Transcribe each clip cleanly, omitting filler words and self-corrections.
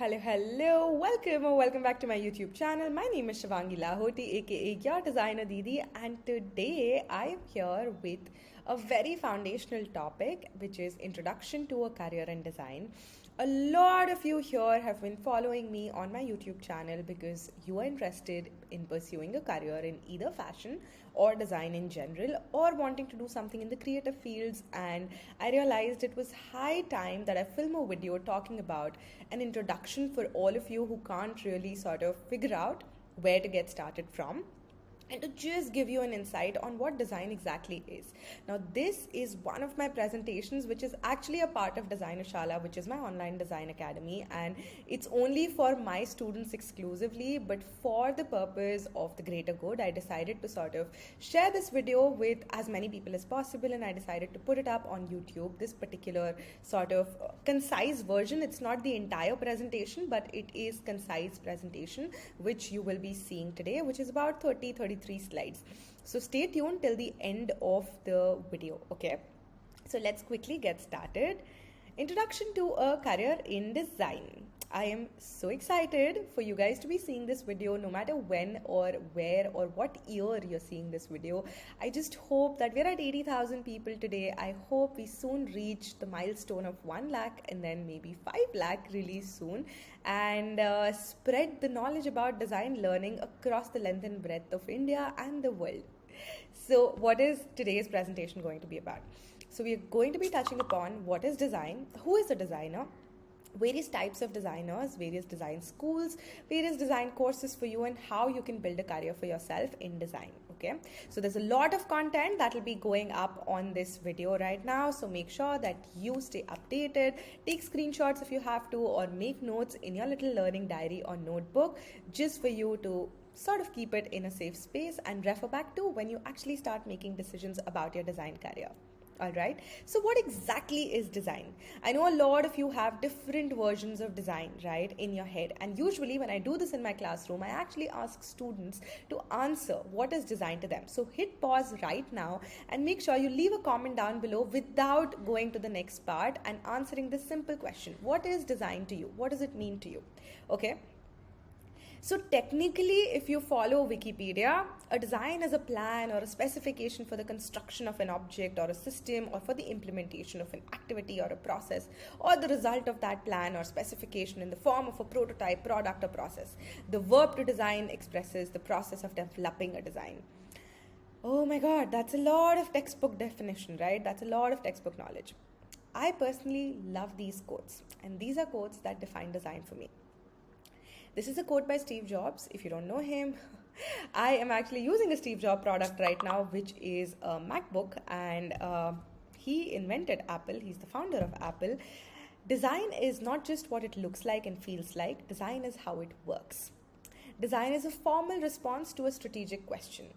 Hello, welcome or welcome back to my YouTube channel. My name is Shivangi Lahoti, aka Your Designer Didi, and today I am here with a very foundational topic, which is Introduction to a Career in Design. A lot of you here have been following me on my YouTube channel because you are interested in pursuing a career in either fashion or design in general, or wanting to do something in the creative fields. And I realized it was high time that I film a video talking about an introduction for all of you who can't really sort of figure out where to get started from, and to just give you an insight on what design exactly is. Now, this is one of my presentations, which is actually a part of Designer Shala, which is my online design academy, and it's only for my students exclusively. But for the purpose of the greater good, I decided to sort of share this video with as many people as possible, and I decided to put it up on YouTube. This particular sort of concise version, it's not the entire presentation, but it is concise presentation, which you will be seeing today, which is about 33 slides. So stay tuned till the end of the video. Okay, so let's quickly get started. Introduction to a career in design. I am so excited for you guys to be seeing this video, no matter when or where or what year you're seeing this video. I just hope that we're at 80,000 people today. I hope we soon reach the milestone of 1 lakh and then maybe 5 lakh really soon, and spread the knowledge about design learning across the length and breadth of India and the world. So what is today's presentation going to be about? So we are going to be touching upon what is design, who is a designer, various types of designers, various design schools, various design courses for you, and how you can build a career for yourself in design. Okay, so there's a lot of content that will be going up on this video right now, so make sure that you stay updated. Take screenshots if you have to, or make notes in your little learning diary or notebook, just for you to sort of keep it in a safe space and refer back to when you actually start making decisions about your design career. Alright, so what exactly is design? I know a lot of you have different versions of design, right, in your head. And usually when I do this in my classroom, I actually ask students to answer what is design to them. So hit pause right now and make sure you leave a comment down below without going to the next part and answering this simple question. What is design to you? What does it mean to you? Okay. So technically, if you follow Wikipedia, a design is a plan or a specification for the construction of an object or a system, or for the implementation of an activity or a process, or the result of that plan or specification in the form of a prototype, product, or process. The verb to design expresses the process of developing a design. Oh my God, that's a lot of textbook definition, right? That's a lot of textbook knowledge. I personally love these quotes, and these are quotes that define design for me. This is a quote by Steve Jobs. If you don't know him, I am actually using a Steve Jobs product right now, which is a MacBook, and he invented Apple. He's the founder of Apple. Design is not just what it looks like and feels like. Design is how it works. Design is a formal response to a strategic question.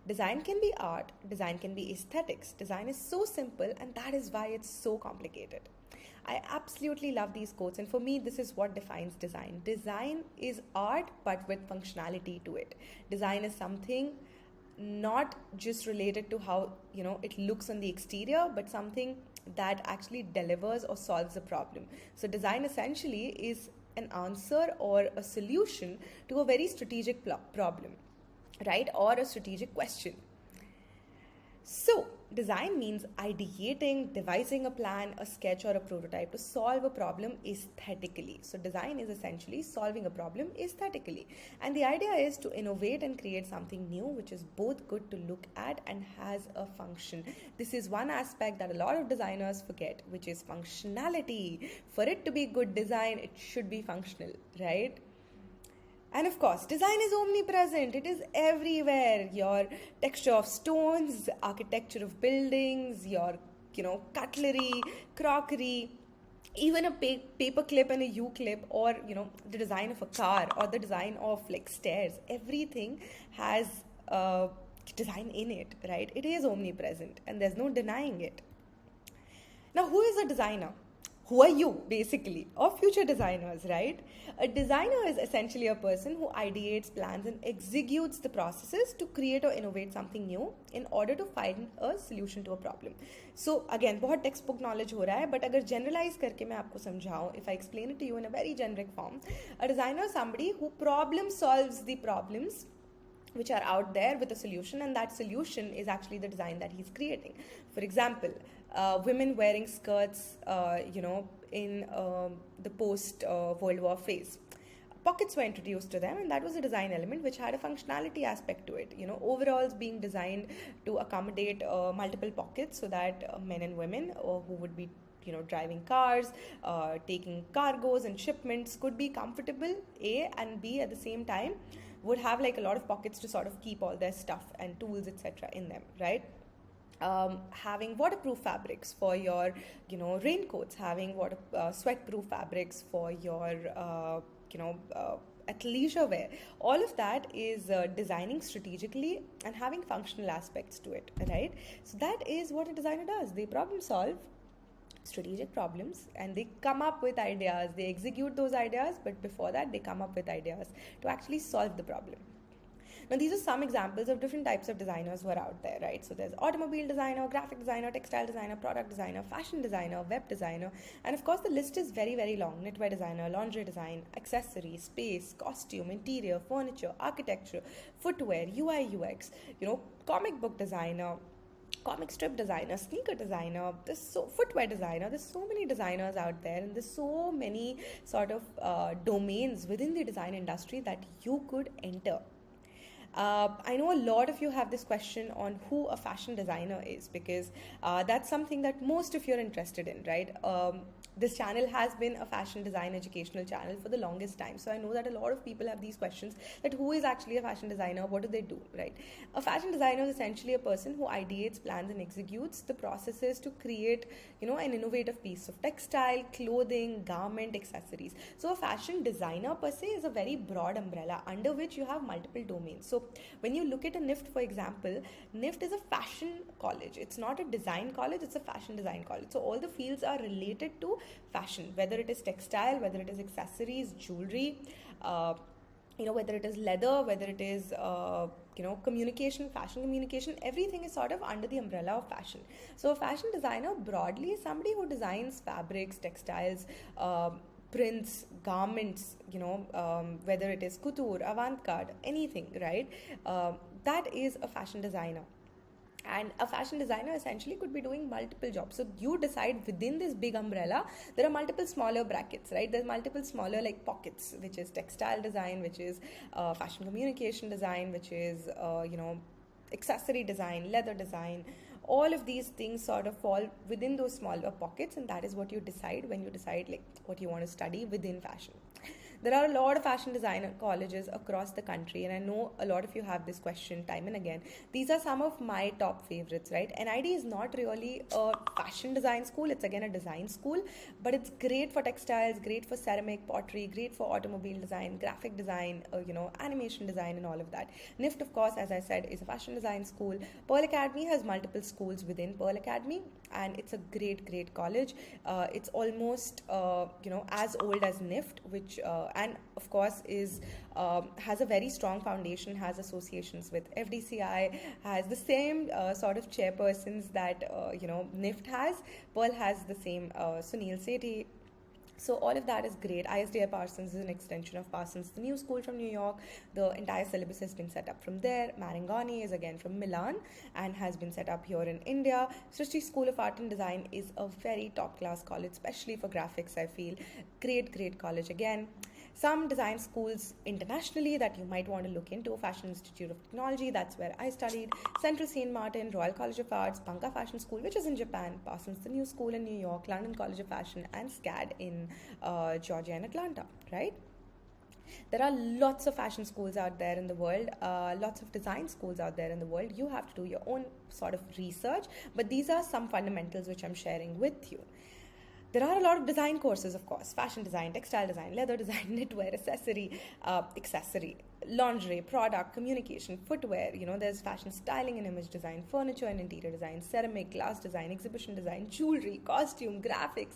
Design can be art. Design can be aesthetics. Design is so simple, and that is why it's so complicated. I absolutely love these quotes, and for me, this is what defines design. Design is art, but with functionality to it. Design is something not just related to how it looks on the exterior, but something that actually delivers or solves a problem. So design essentially is an answer or a solution to a very strategic problem, right? Or a strategic question. So design means ideating, devising a plan, a sketch, or a prototype to solve a problem aesthetically. So design is essentially solving a problem aesthetically. And the idea is to innovate and create something new, which is both good to look at and has a function. This is one aspect that a lot of designers forget, which is functionality. For it to be good design, it should be functional, right? And of course, design is omnipresent. It is everywhere. Your texture of stones, architecture of buildings, your, cutlery, crockery, even a paper clip and a U-clip, or, the design of a car or the design of like stairs. Everything has design in it, right? It is omnipresent and there's no denying it. Now, who is a designer? who are you basically, or future designers, right? A designer is essentially a person who ideates, plans and executes the processes to create or innovate something new in order to find a solution to a problem. So again, बहुत textbook knowledge हो रहा है, but अगर generalize करके मैं आपको समझाऊं, if I explain it to you in a very generic form, a designer is somebody who problem solves the problems which are out there with a solution, and that solution is actually the design that he's creating. For example, women wearing skirts, in the post World War phase. Pockets were introduced to them, and that was a design element which had a functionality aspect to it. Overalls being designed to accommodate multiple pockets so that men and women who would be driving cars, taking cargoes and shipments could be comfortable, A, and B, at the same time would have like a lot of pockets to sort of keep all their stuff and tools, etc. in them, right? Having waterproof fabrics for your raincoats, having sweat-proof fabrics for your athleisure wear. All of that is designing strategically and having functional aspects to it, right? So that is what a designer does. They problem solve strategic problems and they come up with ideas, they execute those ideas, but before that they come up with ideas to actually solve the problem. Now these are some examples of different types of designers who are out there, right? So there's automobile designer, graphic designer, textile designer, product designer, fashion designer, web designer, and of course the list is very, very long. Knitwear designer, lingerie design, accessories, space, costume, interior, furniture, architecture, footwear, UI, UX, comic book designer, comic strip designer, sneaker designer, footwear designer. There's so many designers out there, and there's so many sort of domains within the design industry that you could enter. I know a lot of you have this question on who a fashion designer is, because that's something that most of you are interested in, right? This channel has been a fashion design educational channel for the longest time. So I know that a lot of people have these questions, that who is actually a fashion designer? What do they do, right? A fashion designer is essentially a person who ideates, plans and executes the processes to create, an innovative piece of textile, clothing, garment, accessories. So a fashion designer per se is a very broad umbrella under which you have multiple domains. So when you look at a NIFT, for example, NIFT is a fashion college. It's not a design college, it's a fashion design college. So all the fields are related to fashion, whether it is textile, whether it is accessories, jewelry, whether it is leather, whether it is communication, fashion communication, everything is sort of under the umbrella of fashion. So a fashion designer broadly is somebody who designs fabrics, textiles, prints, garments, whether it is couture, avant-garde, anything, right? That is a fashion designer. And a fashion designer essentially could be doing multiple jobs. So you decide within this big umbrella, there are multiple smaller brackets, right? There's multiple smaller like pockets, which is textile design, which is fashion communication design, which is, accessory design, leather design. All of these things sort of fall within those smaller pockets, and that is what you decide when you decide like what you want to study within fashion. There are a lot of fashion design colleges across the country, and I know a lot of you have this question time and again. These are some of my top favorites, right? NID is not really a fashion design school, it's again a design school, but it's great for textiles, great for ceramic, pottery, great for automobile design, graphic design, animation design and all of that. NIFT, of course, as I said, is a fashion design school. Pearl Academy has multiple schools within Pearl Academy, and it's a great college. It's almost as old as NIFT, which and of course is has a very strong foundation, has associations with FDCI, has the same sort of chairpersons that NIFT has. Pearl has the same Sunil Sethi. So all of that is great. ISDI Parsons is an extension of Parsons, the new school from New York. The entire syllabus has been set up from there. Marangoni is again from Milan and has been set up here in India. Srishti School of Art and Design is a very top class college, especially for graphics, I feel. Great college again. Some design schools internationally that you might want to look into: Fashion Institute of Technology, that's where I studied, Central St. Martin, Royal College of Arts, Banka Fashion School, which is in Japan, Parsons, the new school in New York, London College of Fashion, and SCAD in Georgia and Atlanta, right? There are lots of fashion schools out there in the world, lots of design schools out there in the world. You have to do your own sort of research, but these are some fundamentals which I'm sharing with you. There are a lot of design courses, of course: fashion design, textile design, leather design, knitwear, accessory, lingerie, product, communication, footwear. There's fashion styling and image design, furniture and interior design, ceramic, glass design, exhibition design, jewelry, costume, graphics,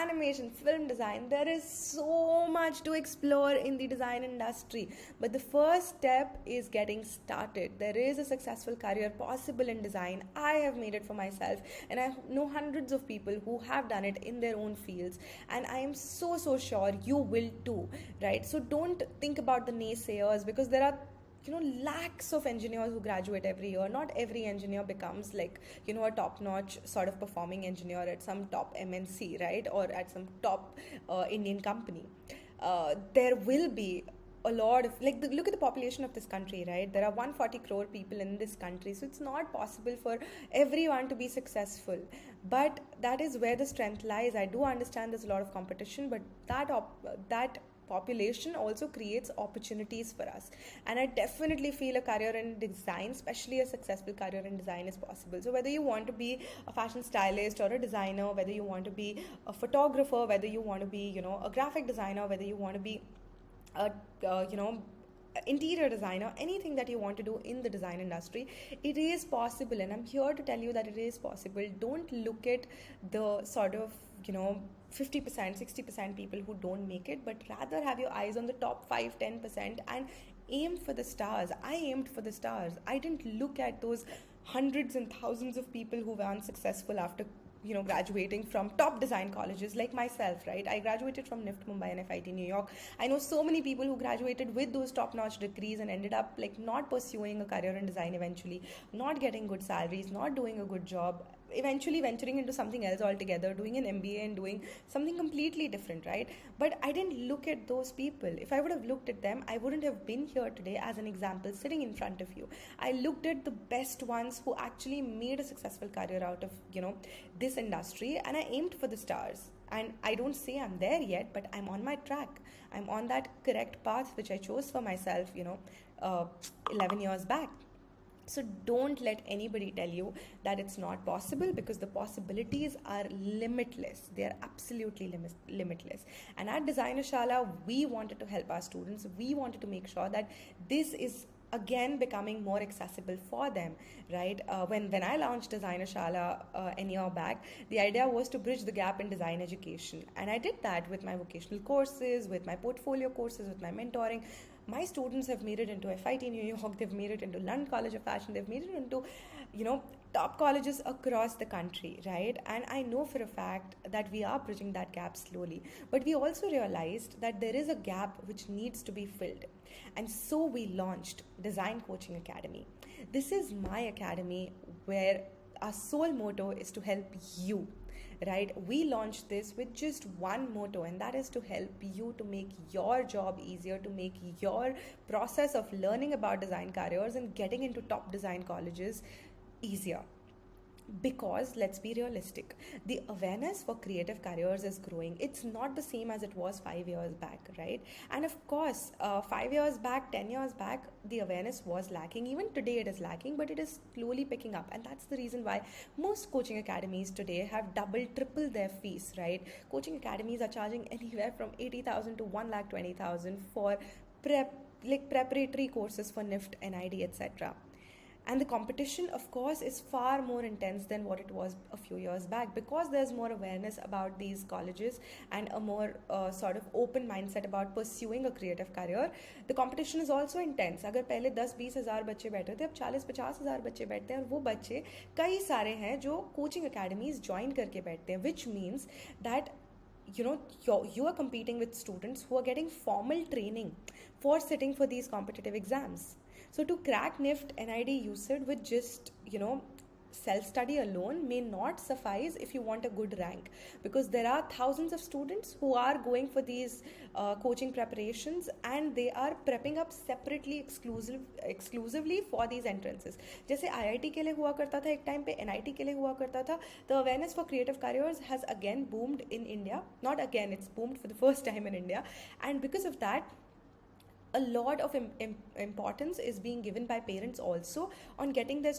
animation, film design. There is so much to explore in the design industry. But the first step is getting started. There is a successful career possible in design. I have made it for myself, and I know hundreds of people who have done it in their own fields, and I am so sure you will too, right? So don't think about the naysayers, because there are lakhs of engineers who graduate every year. Not every engineer becomes like a top-notch sort of performing engineer at some top MNC, right, or at some top Indian company. There will be a lot of look at the population of this country, right? There are 140 crore people in this country, so it's not possible for everyone to be successful. But that is where the strength lies. I do understand there's a lot of competition, but that population also creates opportunities for us, and I definitely feel a career in design, especially a successful career in design, is possible. So whether you want to be a fashion stylist or a designer, whether you want to be a photographer, whether you want to be a graphic designer, whether you want to be a interior designer, anything that you want to do in the design industry, it is possible, and I'm here to tell you that it is possible. Don't look at the sort of 50%, 60% people who don't make it, but rather have your eyes on the top 5, 10% and aim for the stars. I aimed for the stars. I didn't look at those hundreds and thousands of people who were unsuccessful after graduating from top design colleges like myself, right? I graduated from NIFT Mumbai and FIT New York. I know so many people who graduated with those top-notch degrees and ended up not pursuing a career in design eventually, not getting good salaries, not doing a good job, eventually venturing into something else altogether, doing an MBA and doing something completely different, right? But I didn't look at those people. If I would have looked at them, I wouldn't have been here today as an example sitting in front of you. I looked at the best ones who actually made a successful career out of this industry, and I aimed for the stars. And I don't say I'm there yet, but I'm on my track. I'm on that correct path which I chose for myself 11 years back. So don't let anybody tell you that it's not possible, because the possibilities are limitless. They are absolutely limitless. And at Designer Shala, we wanted to help our students. We wanted to make sure that this is again becoming more accessible for them, right? When I launched Designer Shala a year back, the idea was to bridge the gap in design education. And I did that with my vocational courses, with my portfolio courses, with my mentoring. My students have made it into FIT New York, they've made it into London College of Fashion, they've made it into, top colleges across the country, right? And I know for a fact that we are bridging that gap slowly. But we also realized that there is a gap which needs to be filled. And so we launched Design Coaching Academy. This is my academy where our sole motto is to help you. Right? We launched this with just one motto, and that is to help you to make your job easier, to make your process of learning about design careers and getting into top design colleges easier. Because let's be realistic, the awareness for creative careers is growing. It's not the same as it was 5 years back, right? And of course, 5 years back, 10 years back, the awareness was lacking. Even today it is lacking, but it is slowly picking up. And that's the reason why most coaching academies today have double, triple their fees, right? Coaching academies are charging anywhere from 80,000 to 1,20,000 for preparatory courses for NIFT, NID, etc. And the competition, of course, is far more intense than what it was a few years back, because there's more awareness about these colleges and a more sort of open mindset about pursuing a creative career. The competition is also intense. अगर पहले 10-20 हज़ार बच्चे बैठे थे, अब 40-50 हज़ार बच्चे बैठते हैं, और वो बच्चे कई सारे हैं जो कोचिंग अकेडमीज ज्वाइन करके बैठते हैं, which means that you are competing with students who are getting formal training for sitting for these competitive exams. So to crack NIFT, NID, UCID with just, self-study alone may not suffice if you want a good rank, because there are thousands of students who are going for these coaching preparations, and they are prepping up separately, exclusively for these entrances. जैसे IIT के लिए हुआ करता था एक time पे, NIT के लिए हुआ करता था. The awareness for creative careers has again boomed in India. Not again, it's boomed for the first time in India. And because of that, a lot of importance is being given by parents also on getting their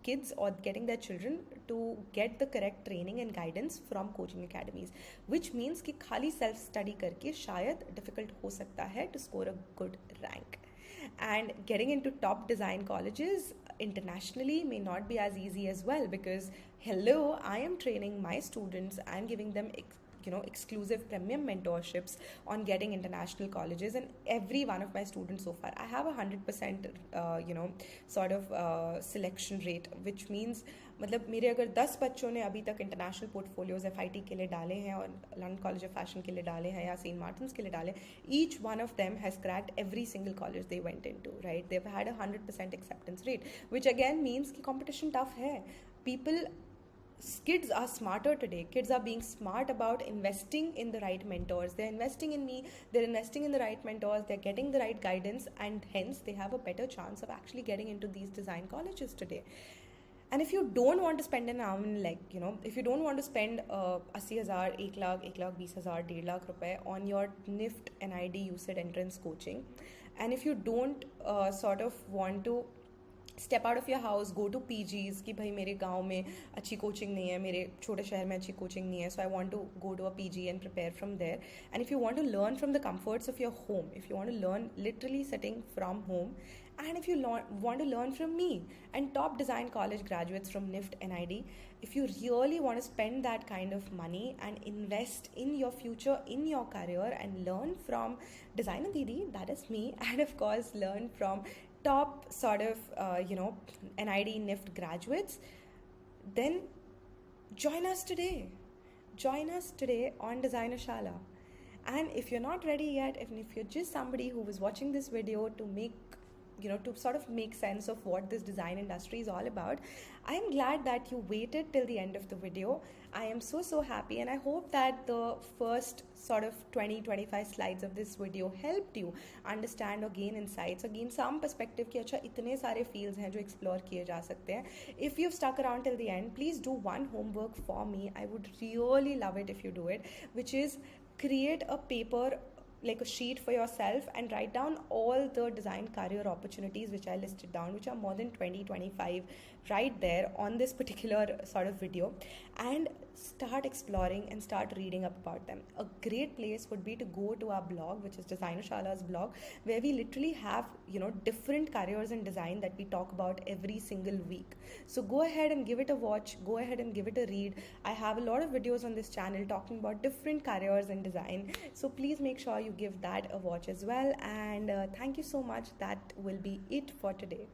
kids or getting their children to get the correct training and guidance from coaching academies, which means कि खाली self study करके शायद difficult हो सकता है to score a good rank. And getting into top design colleges internationally may not be as easy as well, because hello, I am training my students, I'm giving them exclusive premium mentorships on getting international colleges, and every one of my students so far, I have 100% selection rate, which means मतलब मेरे अगर 10 बच्चों ने अभी तक international portfolios FIT के लिए डाले हैं और लंदन कॉलेज ऑफ फैशन के लिए डाले हैं या सेंट मार्टिन्स के लिए डाले, each one of them has cracked every single college they went into, right? They've had 100% acceptance rate, which again means कि competition tough है. Kids are smarter today. Kids are being smart about investing in the right mentors. They're investing in me, they're investing in the right mentors, they're getting the right guidance, and hence they have a better chance of actually getting into these design colleges today. And if you don't want to spend an arm and leg, if you don't want to spend 80,000, 1 lakh, 20,000, 1.5 lakh रुपए on your NIFT NID UCIT entrance coaching, and if you don't want to step out of your house, go to PGs कि भाई मेरे गांव में अच्छी coaching नहीं है, मेरे छोटे शहर में अच्छी कोचिंग नहीं है, so I want to go to a PG and prepare from there. And if you want to learn from the comforts of your home, if you want to learn literally sitting from home, and if you want to learn from me and top design college graduates from NIFT NID, if you really want to spend that kind of money and invest in your future, in your career, and learn from Designer Didi, that is me, and of course learn from top NID NIFT graduates, then join us today. Join us today on Designer Shala. And if you're not ready yet, if you're just somebody who was watching this video to make sense of what this design industry is all about, I am glad that you waited till the end of the video. I am so happy, and I hope that the first 20-25 slides of this video helped you understand or gain insights or gain some perspective कि अच्छा इतने सारे fields हैं जो explore किए जा सकते हैं. If you've stuck around till the end, please do one homework for me. I would really love it if you do it, which is create a paper, like a sheet for yourself, and write down all the design career opportunities which I listed down, which are more than 20-25 right there on this particular video, and start exploring and start reading up about them. A great place would be to go to our blog, which is Designer Shala's blog, where we literally have different careers in design that we talk about every single week. So go ahead and give it a watch, go ahead and give it a read. I have a lot of videos on this channel talking about different careers in design, so please make sure you give that a watch as well. And thank you so much. That will be it for today.